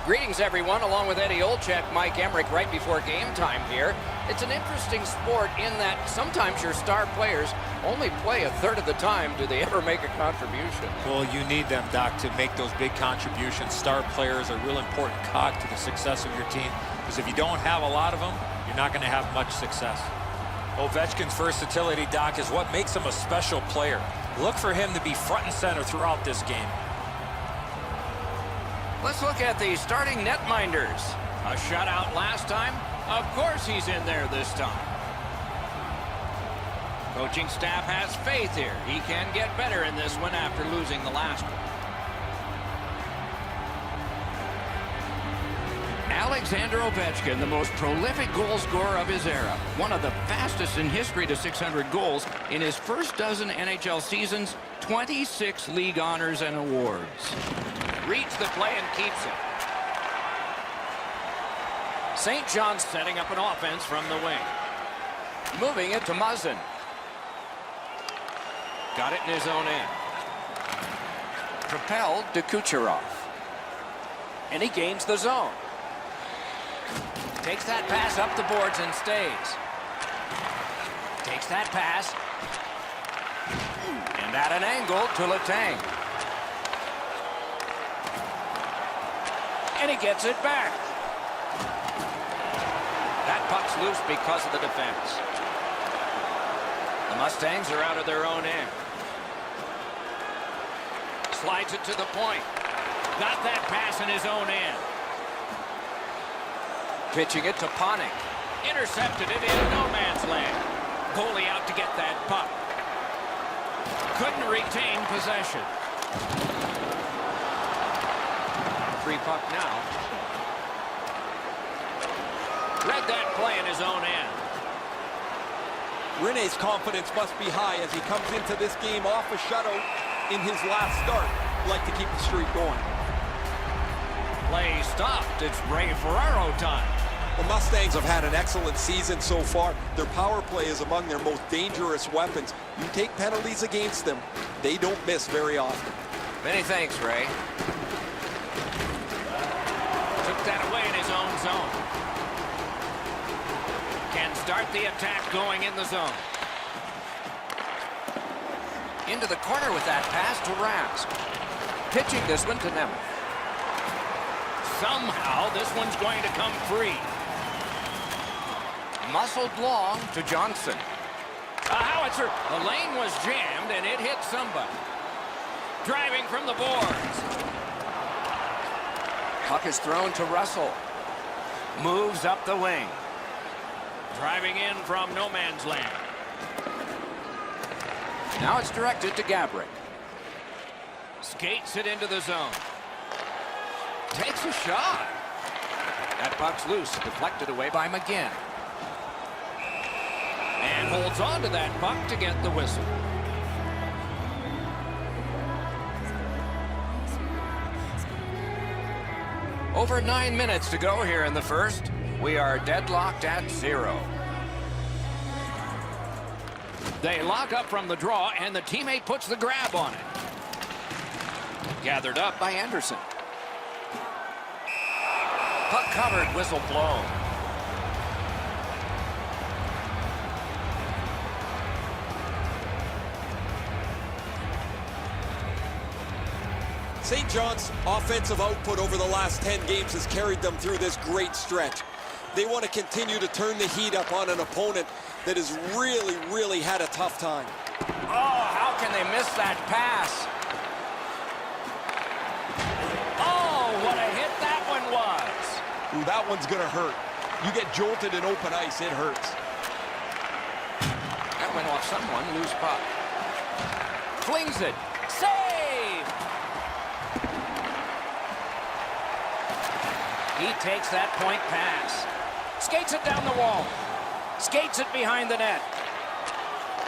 Greetings, everyone, along with Eddie Olczyk, Mike Emmerich, right before game time here. It's an interesting sport in that sometimes your star players only play a third of the time. Do they ever make a contribution? Well, you need them, Doc, to make those big contributions. Star players are a real important cog to the success of your team, because if you don't have a lot of them, you're not going to have much success. Ovechkin's versatility, Doc, is what makes him a special player. Look for him to be front and center throughout this game. Let's look at the starting netminders. A shutout last time. Of course he's in there this time. Coaching staff has faith here. He can get better in this one after losing the last one. Alexander Ovechkin, the most prolific goal scorer of his era. One of the fastest in history to 600 goals. In his first dozen NHL seasons, 26 league honors and awards. Reads the play and keeps it. St. John's setting up an offense from the wing. Moving it to Muzzin. Got it in his own end. Propelled to Kucherov. And he gains the zone. Takes that pass up the boards and stays. Takes that pass. And at an angle to Letang. And he gets it back. That puck's loose because of the defense. The Mustangs are out of their own end. Slides it to the point. Got that pass in his own end. Pitching it to Panik. Intercepted it in no man's land. Goalie out to get that puck. Couldn't retain possession. Free puck now. Read that play in his own end. Rene's confidence must be high as he comes into this game off a shutout in his last start. Like to keep the streak going. Play stopped. It's Ray Ferraro time. The Mustangs have had an excellent season so far. Their power play is among their most dangerous weapons. You take penalties against them, they don't miss very often. Many thanks, Ray. Took that away in his own zone. Can start the attack going in the zone. Into the corner with that pass to Rask. Pitching this one to Nemeth. Somehow this one's going to come free. Muscled long to Johnson. A howitzer. The lane was jammed and it hit somebody. Driving from the boards. Puck is thrown to Russell. Moves up the wing. Driving in from no man's land. Now it's directed to Gabrick. Skates it into the zone. Takes a shot. That puck's loose. Deflected away by McGinn. And holds on to that puck to get the whistle. Over 9 minutes to go here in the first. We are deadlocked at 0. They lock up from the draw, and the teammate puts the grab on it. Gathered up by Anderson. Puck covered, whistle blown. St. John's offensive output over the last 10 games has carried them through this great stretch. They want to continue to turn the heat up on an opponent that has really had a tough time. Oh, how can they miss that pass? Oh, what a hit that one was. Ooh, that one's going to hurt. You get jolted in open ice, it hurts. That went off someone, loose puck. Flings it. Save! He takes that point pass. Skates it down the wall. Skates it behind the net.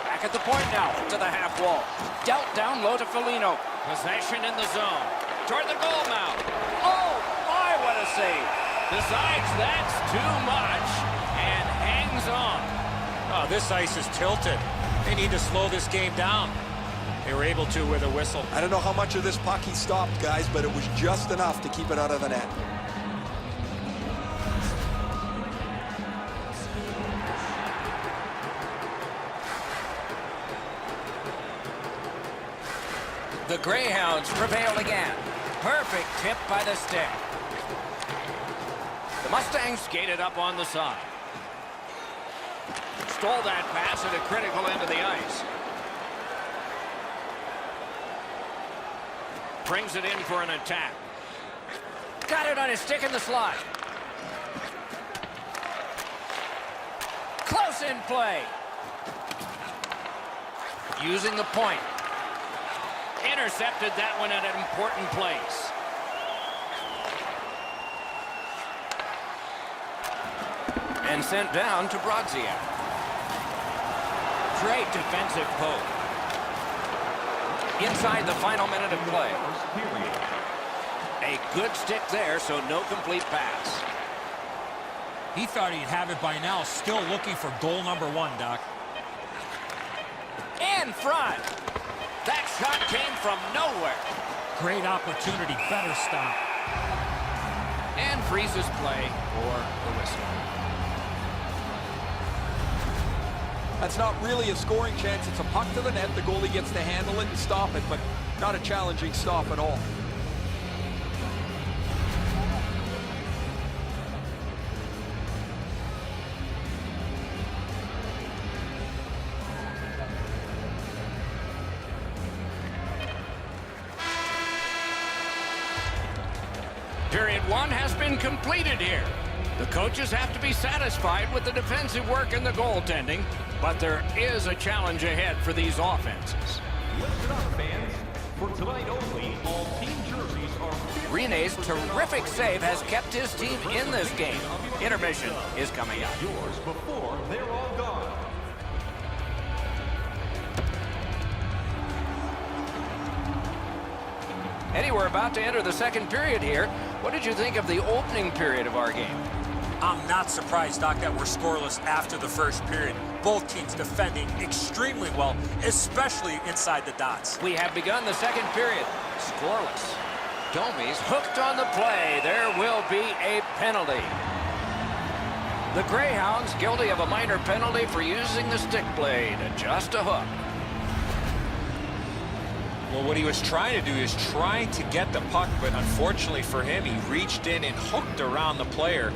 Back at the point now, to the half wall. Dealt down low to Foligno. Possession in the zone. Toward the goal mouth. Oh, my, what a save. Decides that's too much and hangs on. Oh, this ice is tilted. They need to slow this game down. They were able to with a whistle. I don't know how much of this puck he stopped, guys, but it was just enough to keep it out of the net. The Greyhounds prevail again. Perfect tip by the stick. The Mustangs skated up on the side. Stole that pass at a critical end of the ice. Brings it in for an attack. Got it on his stick in the slot. Close in play. Using the point. Intercepted that one at an important place. And sent down to Brodziak. Great defensive poke. Inside the final minute of play. A good stick there, so no complete pass. He thought he'd have it by now, still looking for goal number 1, Doc. In front. That shot came from nowhere. Great opportunity, better stop. And freezes play for the whistle. That's not really a scoring chance. It's a puck to the net. The goalie gets to handle it and stop it, but not a challenging stop at all. Period 1 has been completed here. The coaches have to be satisfied with the defensive work and the goaltending, but there is a challenge ahead for these offenses. Listen up, fans. For tonight only, all team jerseys are... Rene's terrific save has kept his team in this game. Intermission is coming up. yours before they're all gone. Eddie, we're about to enter the second period here. What did you think of the opening period of our game? I'm not surprised, Doc, that we're scoreless after the first period. Both teams defending extremely well, especially inside the dots. We have begun the second period. Scoreless. Domi's hooked on the play. There will be a penalty. The Greyhounds guilty of a minor penalty for using the stick blade. Just a hook. Well, what he was trying to do is trying to get the puck, but unfortunately for him, he reached in and hooked around the player.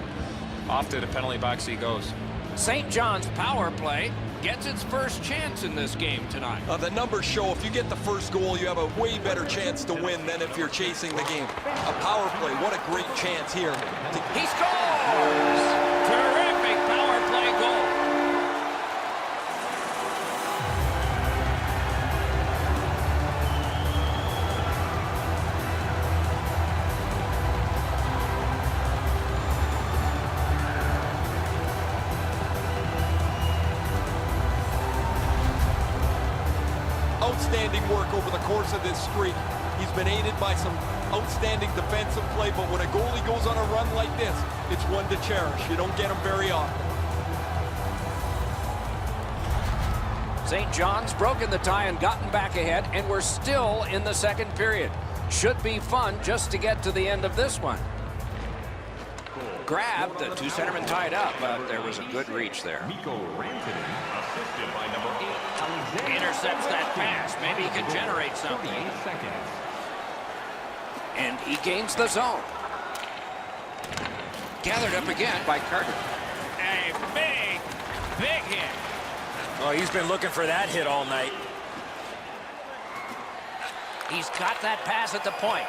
Off to the penalty box he goes. St. John's power play gets its first chance in this game tonight. The numbers show if you get the first goal, you have a way better chance to win than if you're chasing the game. A power play, what a great chance here. He scores! Terrific power play goal. Outstanding work over the course of this streak. He's been aided by some outstanding defensive play, but when a goalie goes on a run like this, it's one to cherish. You don't get them very often. St. John's broken the tie and gotten back ahead, and we're still in the second period. Should be fun just to get to the end of this one. Grabbed, the two centermen tied up, but there was a good reach there. Assisted by number 8, Alexander. Intercepts that pass. Maybe he can generate something. 38 seconds. And he gains the zone. Gathered up again by Carter. A big hit. Oh, he's been looking for that hit all night. He's got that pass at the point.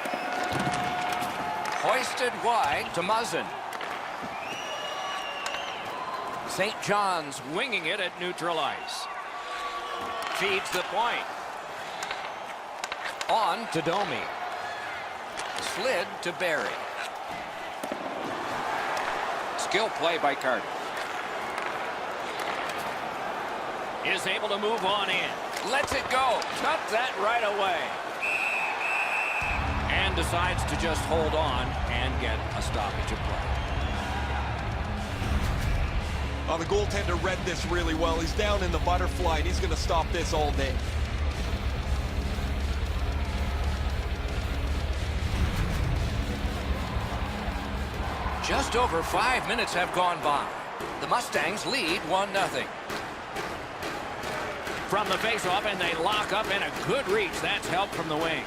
Hoisted wide to Muzzin. St. John's winging it at neutral ice. Feeds the point. On to Domi. Slid to Barry. Skill play by Carter. Is able to move on in. Lets it go. Took that right away. And decides to just hold on and get a stoppage of play. The goaltender read this really well. He's down in the butterfly, and he's going to stop this all day. Just over 5 minutes have gone by. The Mustangs lead 1-0. from the faceoff, and they lock up in a good reach. That's help from the wing.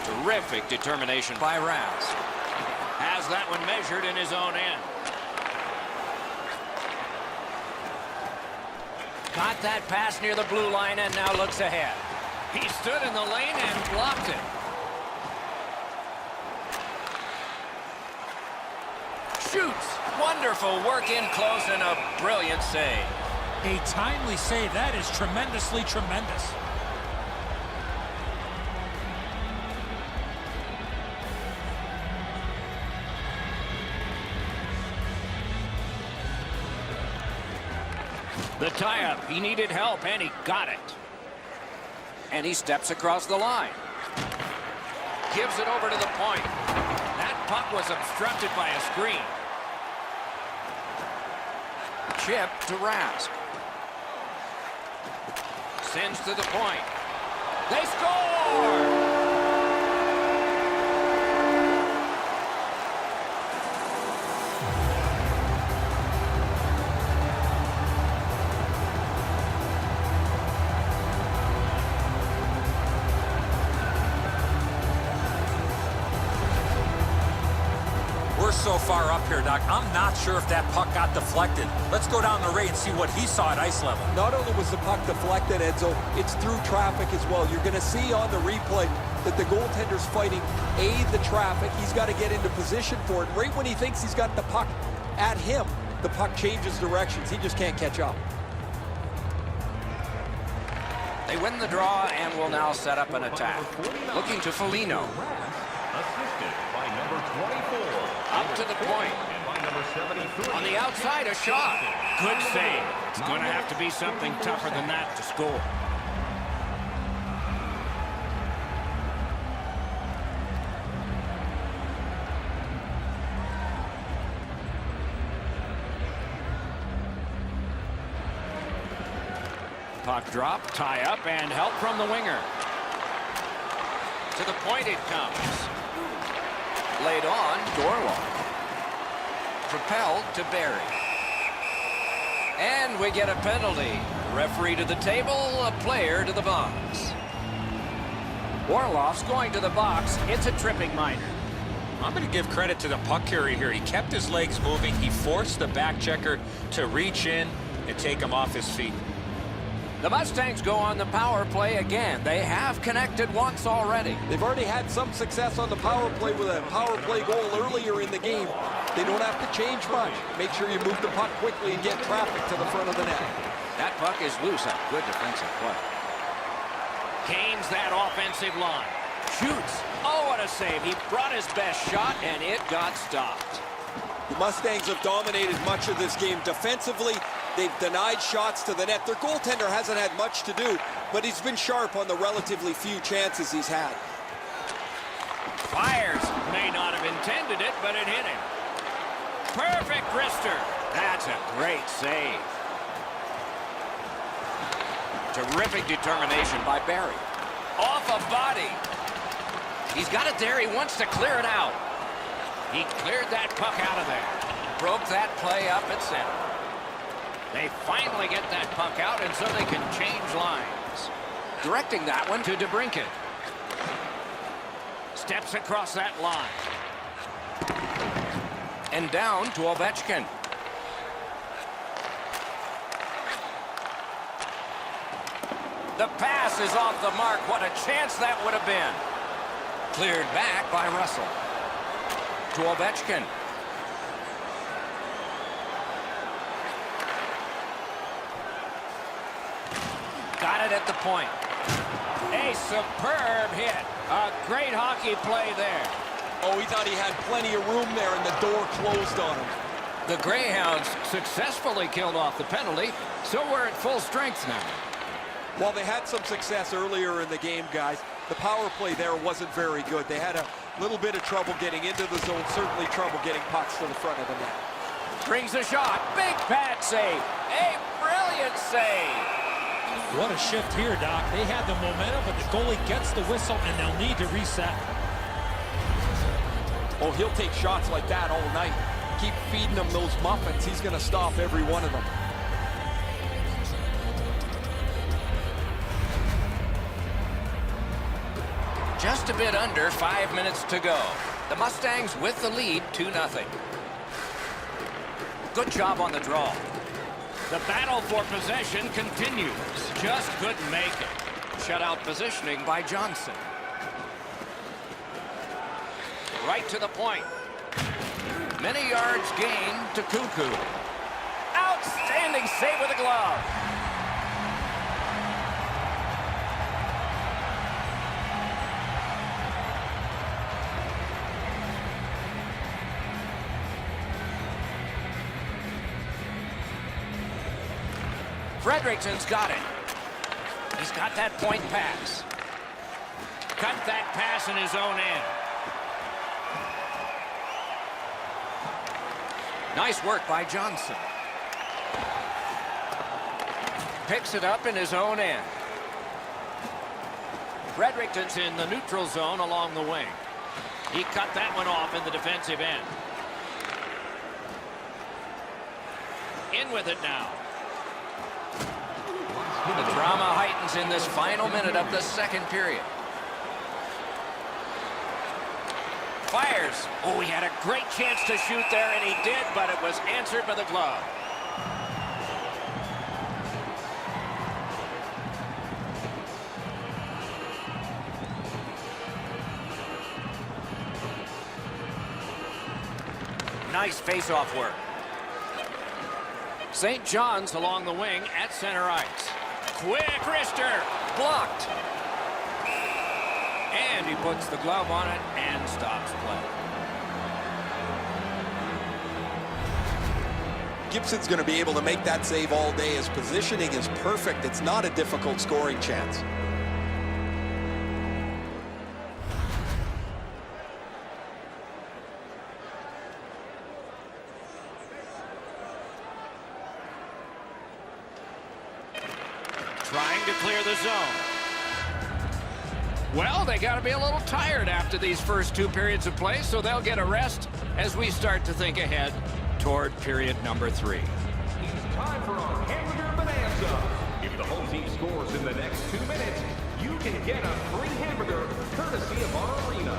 Terrific determination by Raz. Has that one measured in his own end. Got that pass near the blue line and now looks ahead. He stood in the lane and blocked it. Shoots. Wonderful work in close and a brilliant save. A timely save. That is tremendously tremendous. The tie-up. He needed help, and he got it. And he steps across the line. Gives it over to the point. That puck was obstructed by a screen. Chip to Rask. Sends to the point. They score! So far up here, Doc, I'm not sure if that puck got deflected. Let's go down the ray and see what he saw at ice level. Not only was the puck deflected, Enzo, it's through traffic as well. You're going to see on the replay that the goaltender's fighting the traffic. He's got to get into position for it. Right when he thinks he's got the puck at him, the puck changes directions. He just can't catch up. They win the draw and will now set up an attack. Looking to Foligno. Assisted by number 24. Up to the point. And by number 73. On the outside, a shot. Good save. It's going to have to be something tougher than that to score. Puck drop, tie up, and help from the winger. To the point it comes. Laid on, Dorwall. Propelled to Barry. And we get a penalty. Referee to the table, a player to the box. Orlov's going to the box. It's a tripping minor. I'm going to give credit to the puck carrier here. He kept his legs moving. He forced the back checker to reach in and take him off his feet. The Mustangs go on the power play again. They have connected once already. They've already had some success on the power play with a power play goal earlier in the game. They don't have to change much. Make sure you move the puck quickly and get traffic to the front of the net. That puck is loose. A good defensive play. Gains that offensive line. Shoots. Oh, what a save. He brought his best shot, and it got stopped. The Mustangs have dominated much of this game defensively. They've denied shots to the net. Their goaltender hasn't had much to do, but he's been sharp on the relatively few chances he's had. Fires. May not have intended it, but it hit him. Perfect wrister. That's a great save. Terrific determination by Barry. Off a body. He's got it there. He wants to clear it out. He cleared that puck out of there. Broke that play up at center. They finally get that puck out, and so they can change lines. Directing that one to DeBrincat. Steps across that line. And down to Ovechkin. The pass is off the mark. What a chance that would have been. Cleared back by Russell. To Ovechkin. Got it at the point. A superb hit. A great hockey play there. Oh, he thought he had plenty of room there, and the door closed on him. The Greyhounds successfully killed off the penalty, so we're at full strength now. While they had some success earlier in the game, guys, the power play there wasn't very good. They had a little bit of trouble getting into the zone, certainly trouble getting pucks to the front of the net. Brings a shot. Big pad save. A brilliant save. What a shift here, Doc. They had the momentum, but the goalie gets the whistle, and they'll need to reset. Oh, he'll take shots like that all night. keep feeding him those muffins, he's going to stop every one of them. Just a bit under 5 minutes to go. The Mustangs with the lead, 2-0. Good job on the draw. The battle for possession continues. Just couldn't make it. Shutout positioning by Johnson. Right to the point. Many yards gained to Cuckoo. Outstanding save with a glove. Fredericton's got it. He's got that point pass. Cut that pass in his own end. Nice work by Johnson. Picks it up in his own end. Fredericton's in the neutral zone along the wing. He cut that one off in the defensive end. In with it now. The drama heightens in this final minute of the second period. Fires. Oh, he had a great chance to shoot there, and he did, but it was answered by the glove. Nice face-off work. St. John's along the wing at center ice. Quick wrister, blocked. And he puts the glove on it and stops play. Gibson's going to be able to make that save all day. His positioning is perfect. It's not a difficult scoring chance. Trying to clear the zone. Well, they got to be a little tired after these first two periods of play, so they'll get a rest as we start to think ahead toward period number 3. It's time for our Hamburger Bonanza. If the home team scores in the next 2 minutes, you can get a free hamburger courtesy of our arena.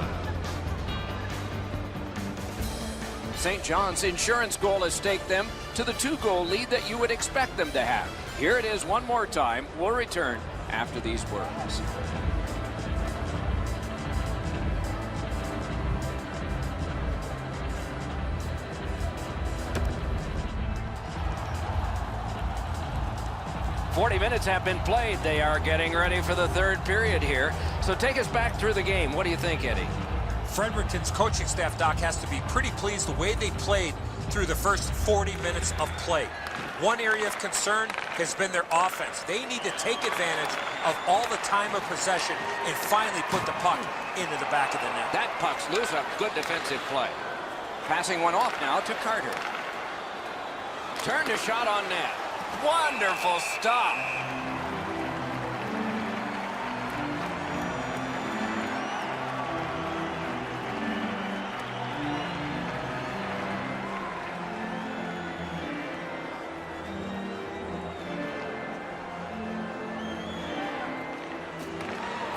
St. John's insurance goal has staked them to the 2-goal lead that you would expect them to have. Here it is one more time. We'll return after these words. "40 minutes have been played. They are getting ready for the third period here. So take us back through the game. What do you think, Eddie?" Fredericton's coaching staff, Doc, has to be pretty pleased the way they played through the first 40 minutes of play. One area of concern has been their offense. They need to take advantage of all the time of possession and finally put the puck into the back of the net. That puck's loose. A good defensive play. Passing one off now to Carter. Turned a shot on net. Wonderful stop.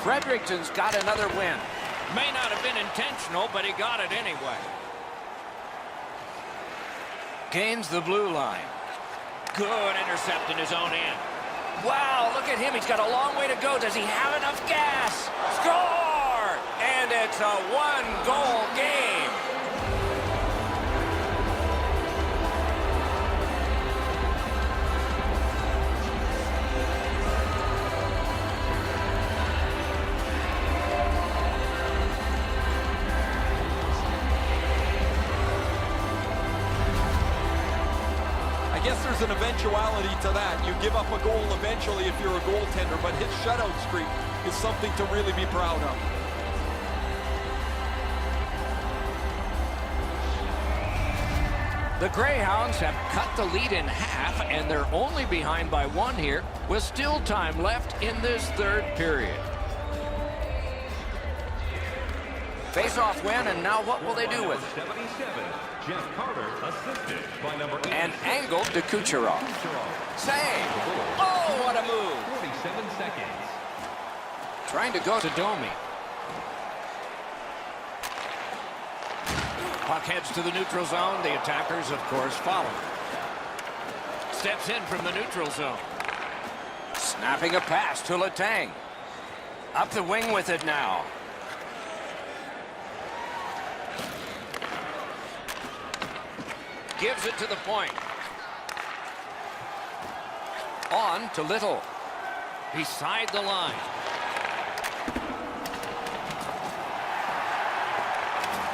Fredericton's got another win. May not have been intentional, but he got it anyway. Gains the blue line. Good intercept in his own end. Wow, look at him. He's got a long way to go. Does he have enough gas? Score! And it's a one-goal game. I guess there's an eventuality to that. You give up a goal eventually if you're a goaltender, but his shutout streak is something to really be proud of. The Greyhounds have cut the lead in half, and they're only behind by 1 here, with still time left in this third period. Face-off win, and now what will they do with it? 77, Jeff Carter, assisted by number 8. And angled to Kucherov. Save! Oh, what a move! 47 seconds. Trying to go to Domi. Puck heads to the neutral zone. The attackers, of course, follow. Steps in from the neutral zone. Snapping a pass to Letang. Up the wing with it now. Gives it to the point. On to Little. Beside the line.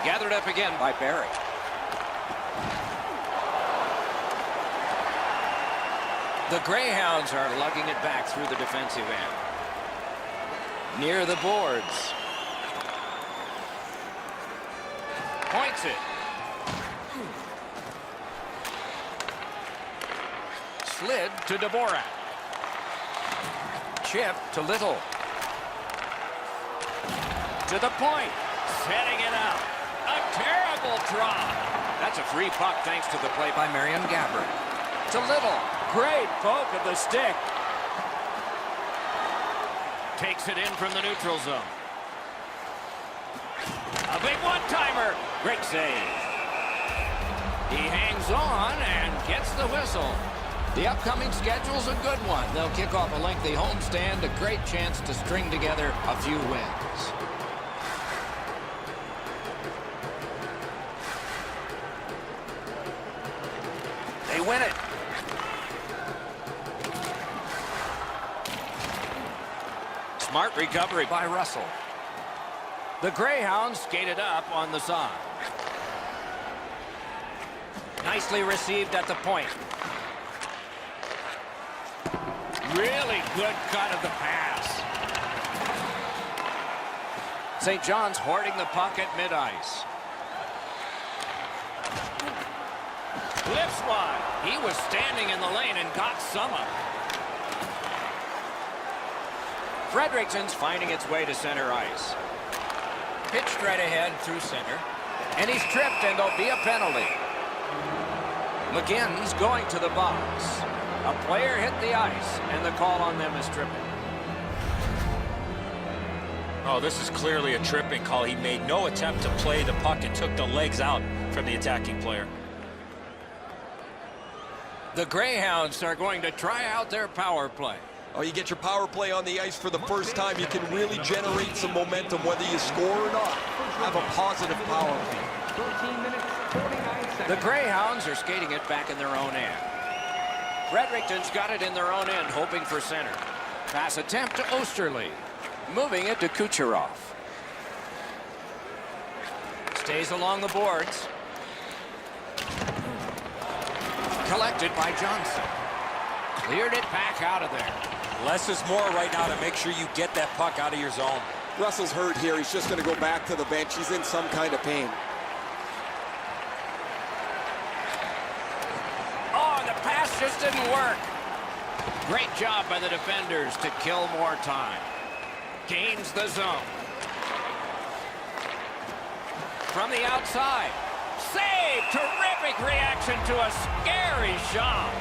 Gathered up again by Barry. The Greyhounds are lugging it back through the defensive end. Near the boards. Points it. Slid to Dvorak. Chip to Little. To the point. Setting it up. A terrible drop. That's a free puck thanks to the play by Marion Gabbard. To Little. Great poke of the stick. Takes it in from the neutral zone. A big one-timer. Great save. He hangs on and gets the whistle. The upcoming schedule's a good one. They'll kick off a lengthy homestand, a great chance to string together a few wins. They win it. Smart recovery by Russell. The Greyhounds skated up on the side. Nicely received at the point. Really good cut of the pass. St. John's hoarding the puck at mid-ice. Lifts wide. He was standing in the lane and got some of it. Fredericton's finding its way to center ice. Pitched right ahead through center. And he's tripped, and there'll be a penalty. McGinn's going to the box. A player hit the ice, and the call on them is tripping. Oh, this is clearly a tripping call. He made no attempt to play the puck and took the legs out from the attacking player. The Greyhounds are going to try out their power play. Oh, you get your power play on the ice for the first time. You can really generate some momentum, whether you score or not. Have a positive power play. 13 minutes, 49 seconds. The Greyhounds are skating it back in their own end. Fredericton's got it in their own end, hoping for center. Pass attempt to Osterley. Moving it to Kucherov. Stays along the boards. Collected by Johnson. Cleared it back out of there. Less is more right now to make sure you get that puck out of your zone. Russell's hurt here. He's just going to go back to the bench. He's in some kind of pain. Oh, the pass just didn't work. Great job by the defenders to kill more time. Gains the zone. From the outside. Save! Terrific reaction to a scary shot.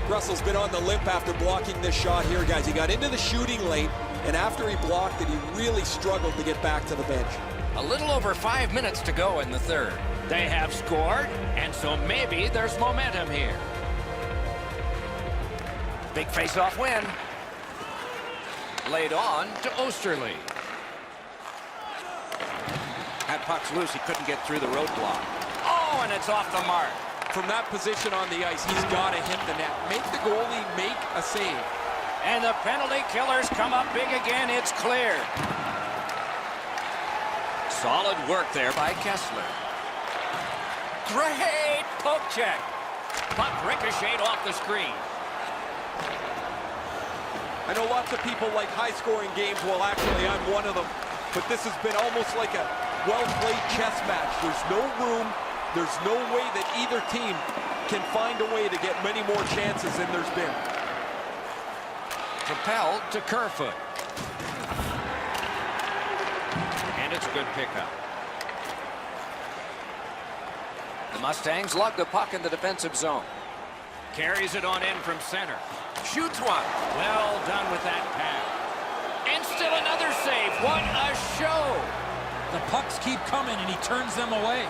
Russell's been on the limp after blocking this shot here, guys. He got into the shooting lane, and after he blocked it, he really struggled to get back to the bench. A little over 5 minutes to go in the third. They have scored, and so maybe there's momentum here. Big face-off win. Laid on to Osterley. Had pucks loose. He couldn't get through the roadblock. Oh, and it's off the mark. From that position on the ice, he's got to hit the net. Make the goalie make a save. And the penalty killers come up big again. It's clear. Solid work there by Kessler. Great poke check. Puck ricocheted off the screen. I know lots of people like high-scoring games. Well, actually, I'm one of them. But this has been almost like a well-played chess match. There's no room. There's no way that either team can find a way to get many more chances than there's been. propelled to Kerfoot. And it's a good pickup. The Mustangs lug the puck in the defensive zone. Carries it on in from center. Shoots one. Well done with that pass. And still another save. What a show. The pucks keep coming, and he turns them away.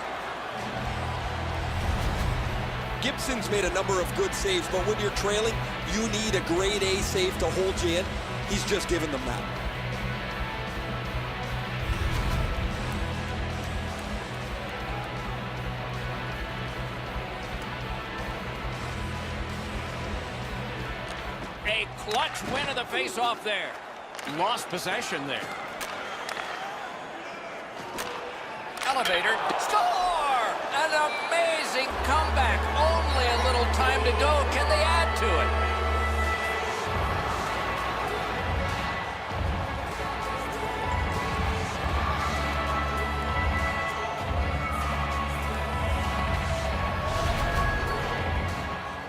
Gibson's made a number of good saves, but when you're trailing, you need a grade A save to hold you in. He's just given them that. A clutch win of the face-off there. Lost possession there. Elevator. Score! An amazing comeback. Only a little time to go. Can they add to it?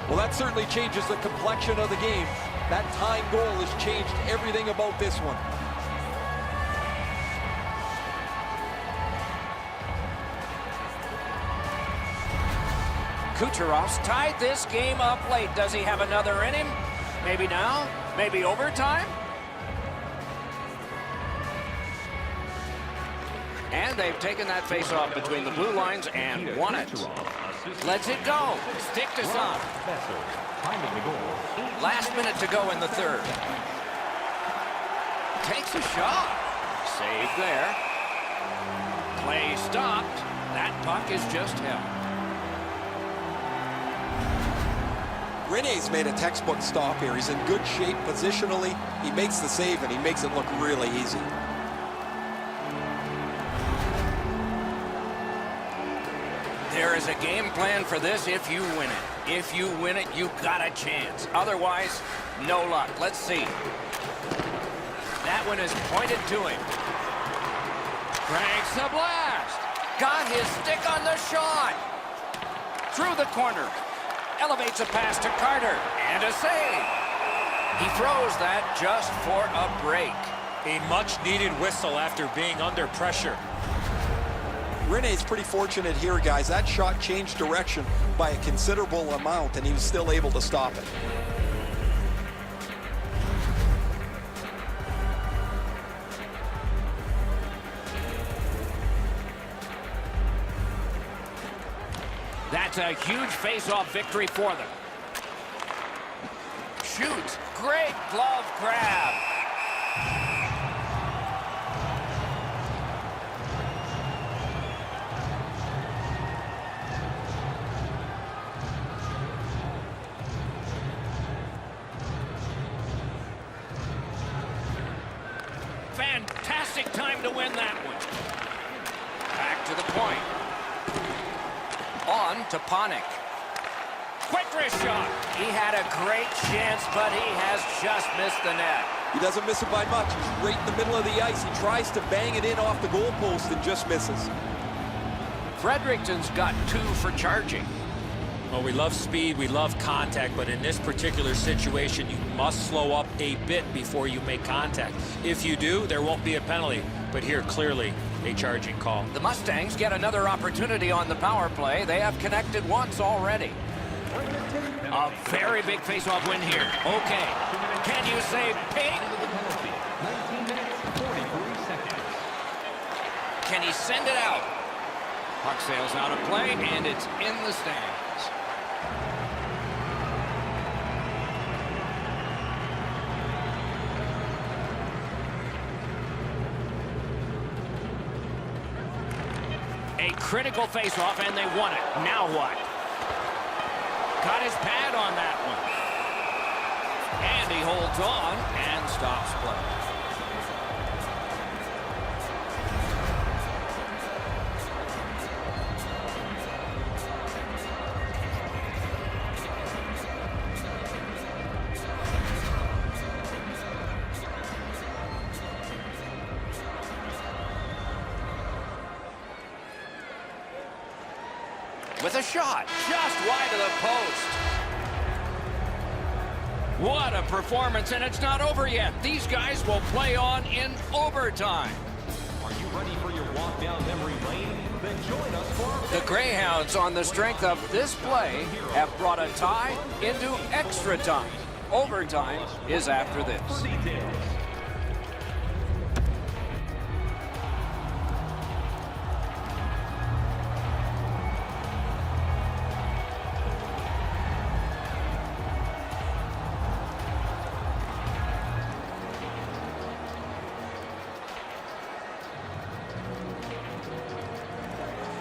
Well, that certainly changes the complexion of the game. That tying goal has changed everything about this one. Kucherov's tied this game up late. Does he have another in him? Maybe now? Maybe overtime? And they've taken that face-off between the blue lines and won it. Lets it go. Stick to some. Last minute to go in the third. Takes a shot. Save there. Play stopped. That puck is just held. Rene's made a textbook stop here. He's in good shape positionally. He makes the save, and he makes it look really easy. There is a game plan for this if you win it. If you win it, you got a chance. Otherwise, no luck. Let's see. That one is pointed to him. Cranks the blast. Got his stick on the shot. Through the corner. Elevates a pass to Carter. And a save. He throws that just for a break. A much-needed whistle after being under pressure. Rene's pretty fortunate here, guys. That shot changed direction by a considerable amount, and he was still able to stop it. That's a huge face-off victory for them. Shoots. Great glove grab. Fantastic time to win that one. Back to the point. On to Panik. Quick wrist shot. He had a great chance, but he has just missed the net. He doesn't miss it by much. He's right in the middle of the ice. He tries to bang it in off the goalpost and just misses. Fredericton's got 2 for charging. Well, we love speed, we love contact, but in this particular situation, you must slow up a bit before you make contact. If you do, there won't be a penalty, but here, clearly, a charging call. The Mustangs get another opportunity on the power play. They have connected once already. A very big face-off win here. Okay. Can you say ping? 19 minutes, 43 seconds. Can he send it out? Puck sails out of play, and it's in the stands. A critical face-off, and they won it. Now what? Got his pad on that one. And he holds on and stops play. With a shot just wide of the post. What a performance, and it's not over yet. These guys will play on in overtime. Are you ready for your walk down memory lane? Then join us for our The Greyhounds, on the strength of this play, have brought a tie into extra time. Overtime is after this. for details.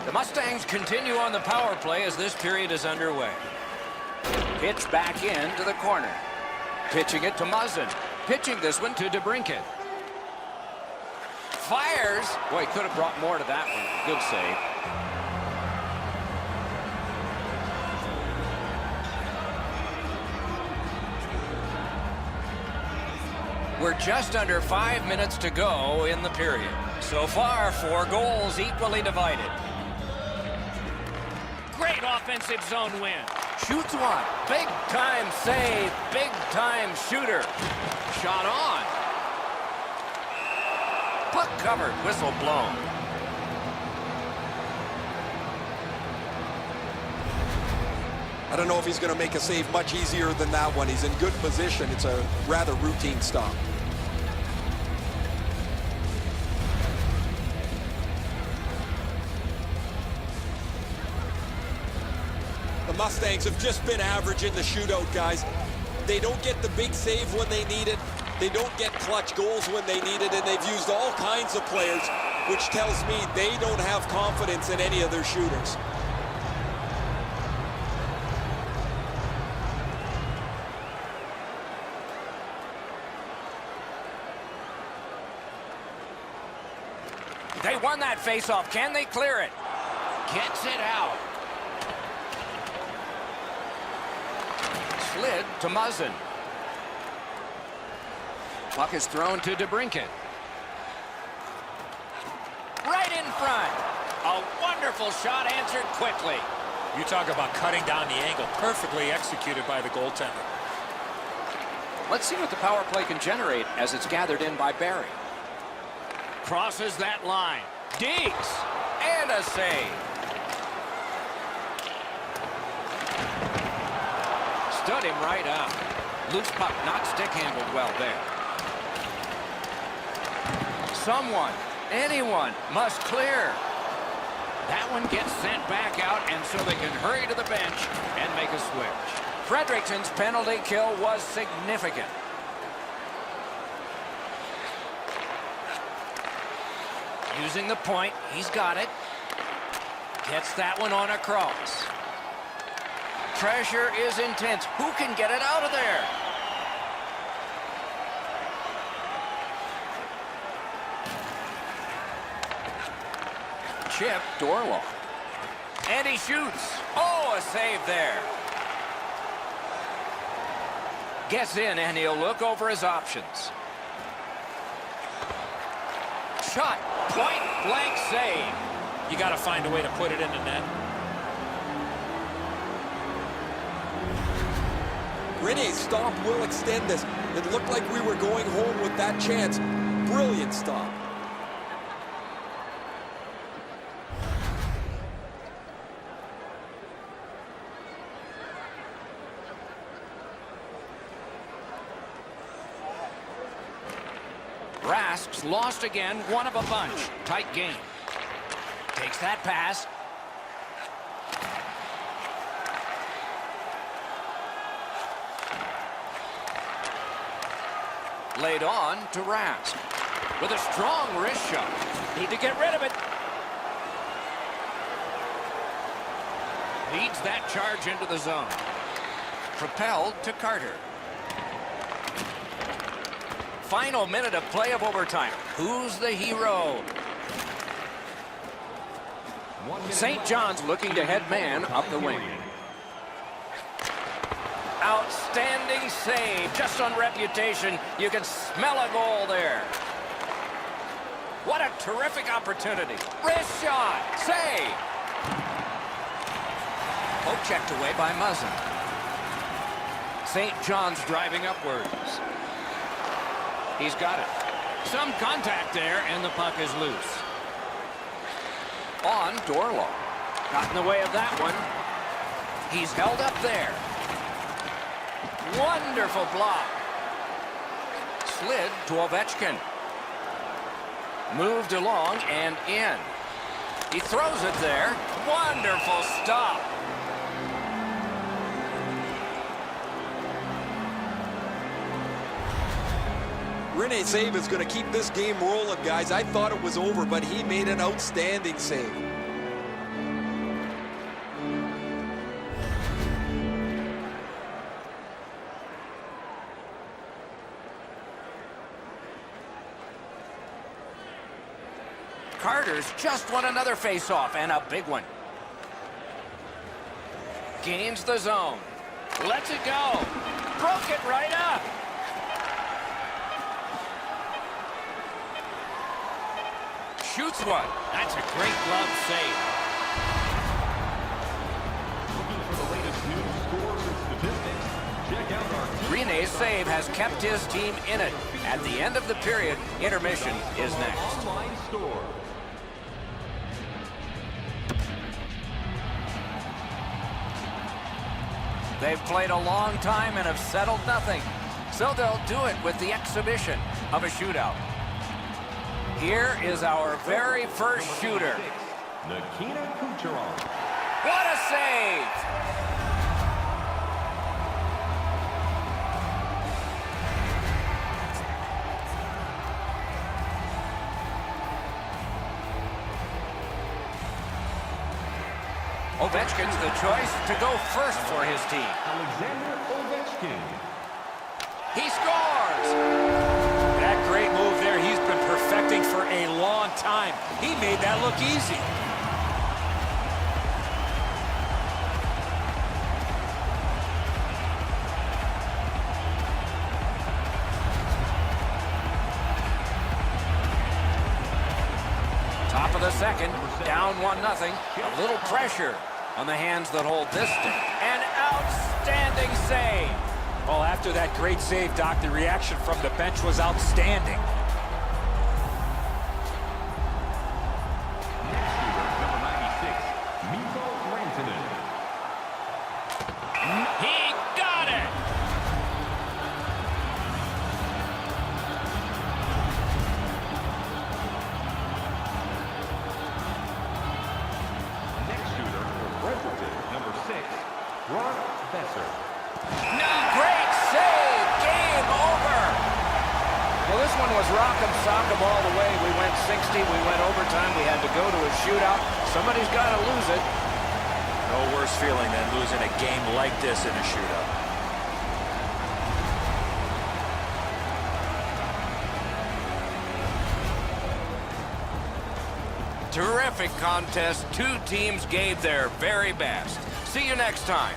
The Mustangs continue on the power play as this period is underway. Pitch back into the corner. Pitching it to Muzzin. Pitching this one to DeBrincat. Fires. Boy, he could have brought more to that one. Good save. We're just under 5 minutes to go in the period. So far, 4 goals equally divided. Great offensive zone win. Shoots one. Big time save. Big time shooter. Shot on. Puck covered. Whistle blown. I don't know if he's going to make a save much easier than that one. He's in good position. It's a rather routine stop. The Mustangs have just been average in the shootout, guys. They don't get the big save when they need it. They don't get clutch goals when they need it, and they've used all kinds of players, which tells me they don't have confidence in any of their shooters. They won that faceoff. Can they clear it? Gets it out. Slid to Muzzin. Puck is thrown to DeBrincat. Right in front. A wonderful shot answered quickly. You talk about cutting down the angle. Perfectly executed by the goaltender. Let's see what the power play can generate as it's gathered in by Barry. Crosses that line. Digs. And a save. Stood him right up. Loose puck, not stick-handled well there. Someone, anyone, must clear. That one gets sent back out, and so they can hurry to the bench and make a switch. Fredericton's penalty kill was significant. Using the point, he's got it. Gets that one on across. Pressure is intense. Who can get it out of there? Chip, door lock. And he shoots. Oh, a save there. Gets in, and he'll look over his options. Shot. Point blank save. You got to find a way to put it in the net. Rene's stop will extend this. It looked like we were going home with that chance. Brilliant stop. Rask's lost again, one of a bunch. Tight game. Takes that pass. Laid on to Rask. With a strong wrist shot. Need to get rid of it. Leads that charge into the zone. Propelled to Carter. Final minute of play of overtime. Who's the hero? St. John's looking to head man up the wing. Outstanding save. Just on reputation, you can smell a goal there. What a terrific opportunity. Wrist shot. Save. Poke checked away by Muzzin. St. John's driving upwards. He's got it. Some contact there, and the puck is loose. On Dorlo. Got in the way of that one. He's held up there. Wonderful block. Slid to Ovechkin. Moved along and in. He throws it there. Wonderful stop. Rene's save is going to keep this game rolling, guys. I thought it was over, but he made an outstanding save. Carter's just won another face-off, and a big one. Gains the zone. Lets it go. Broke it right up. Shoots one. That's a great glove save. Looking for the latest news, scores, and statistics? Check out our Rene's save has kept his team in it. At the end of the period, intermission is next. online store. They've played a long time and have settled nothing. So they'll do it with the exhibition of a shootout. Here is our very first shooter. Nikita Kucherov. What a save! Ovechkin's the choice to go first for his team. Alexander Ovechkin. He scores! That great move there, he's been perfecting for a long time. He made that look easy. Top of the second, down 1-0. A little pressure on the hands that hold this stick. An outstanding save. Well, after that great save, Doc, the reaction from the bench was outstanding. Next shooter, number 96, Mikko Rantanen. He got it! Next shooter for Fredericton, number 6, Brock Besser. Great save! Game over! Well, this one was rock'em sock'em all the way. We went 60, we went overtime, we had to go to a shootout. Somebody's got to lose it. No worse feeling than losing a game like this in a shootout. Terrific contest. Two teams gave their very best. See you next time.